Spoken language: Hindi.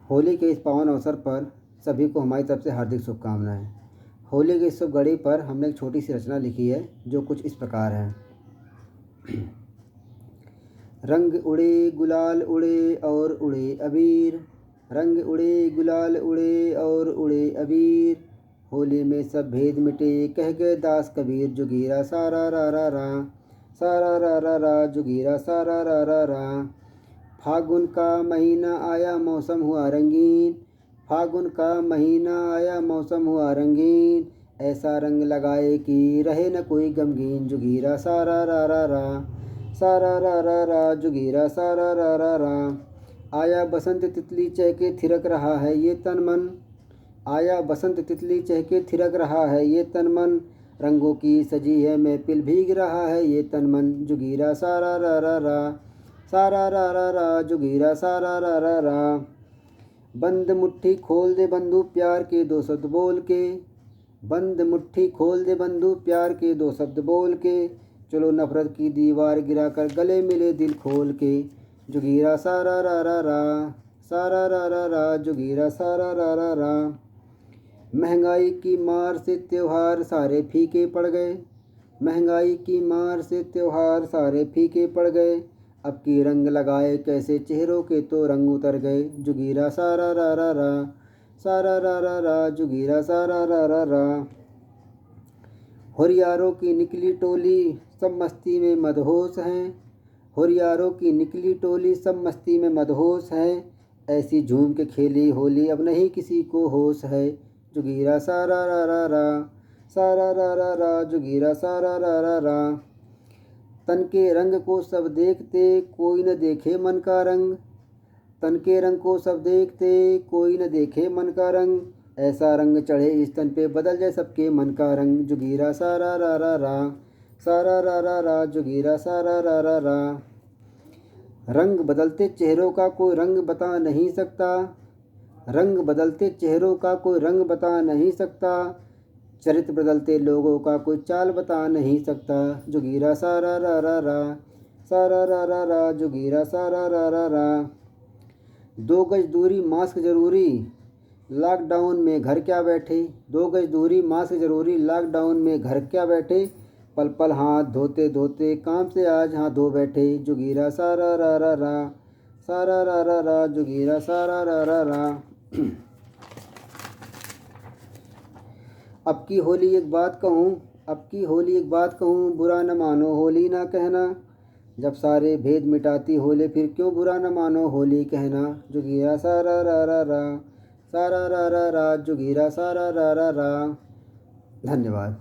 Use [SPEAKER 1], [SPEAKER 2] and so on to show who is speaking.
[SPEAKER 1] होली के इस पावन अवसर पर सभी को हमारी तरफ से हार्दिक शुभकामनाएं। होली के इस शुभ घड़ी पर हमने एक छोटी सी रचना लिखी है जो कुछ इस प्रकार है। रंग उड़े गुलाल उड़े और उड़े अबीर, रंग उड़े गुलाल उड़े और उड़े अबीर, होली में सब भेद मिटे कह गए दास कबीर, जुगीरा सारा रा रा रा, सारा रा रा रा, जुगीरा सारा रा रा रा। फागुन का महीना आया मौसम हुआ रंगीन, फागुन का महीना आया मौसम हुआ रंगीन, ऐसा रंग लगाए कि रहे न कोई गमगीन, जुगीरा सारा रा रा रा, सारा रा रा रा, जुगीरा सारा रा रा रा। आया बसंत तितली चहके थिरक रहा है ये तन मन, आया बसंत तितली चहके थिरक रहा है ये तन मन, रंगों की सजी है महफिल भीग रहा है ये तन मन, जुगीरा सारा रा रा रा, सारा रा रा रा, जुगीरा सारा रा रा रा। बंद मुट्ठी खोल दे बंधु प्यार के दो शब्द बोल के, बंद मुट्ठी खोल दे बंधु प्यार के दो शब्द बोल के, चलो नफरत की दीवार गिराकर गले मिले दिल खोल के, जुगीरा सारा रा रा रा, सारा रा रा रा, जुगीरा सारा रा रा रा। महंगाई की मार से त्योहार सारे फीके पड़ गए, महंगाई की मार से त्योहार सारे फीके पड़ गए, अब की रंग लगाए कैसे चेहरों के तो रंग उतर गए, जुगीरा सारा रा रा रा, सारा रा रा रा, जुगीरा सारा रा रा रा। होरियारों की निकली टोली सब मस्ती में मदहोश हैं, होरियारों की निकली टोली सब मस्ती में मदहोश हैं, ऐसी झूम के खेली होली अब नहीं किसी को होश है, जुगीरा सारा रा रा रा, सारा रा रा रा, जुगीरा सारा रा रा रा। तन के रंग को सब देखते कोई न देखे मन का रंग, तन के रंग को सब देखते कोई न देखे मन का रंग, ऐसा रंग चढ़े इस तन पे बदल जाए सबके मन का रंग, जुगीरा सारा रा रा रा, सारा रा रा रा, जुगीरा सारा रा रा रा। रंग बदलते चेहरों का कोई रंग बता नहीं सकता, रंग बदलते चेहरों का कोई रंग बता नहीं सकता, चरित्र बदलते लोगों का कोई चाल बता नहीं सकता, जुगीरा सारा रा रा रा, सारा रा रा रा, जुगीरा सारा रा रा रा। 2 गज दूरी मास्क जरूरी लॉकडाउन में घर क्या बैठे, 2 गज दूरी मास्क जरूरी लॉकडाउन में घर क्या बैठे, पल पल हाथ धोते धोते काम से आज हाथ धो बैठे, जुगीरा सारा रा रा रा, सारा रा रा रा, जुगीरा सारा रा रा रा। अब की होली एक बात कहूँ, अब की होली एक बात कहूँ, बुरा न मानो होली ना कहना, जब सारे भेद मिटाती होली फिर क्यों बुरा न मानो होली कहना, जुगीरा सारा रा रा रा, सारा रा रा रा, जुगीरा सारा रा रा रा। धन्यवाद।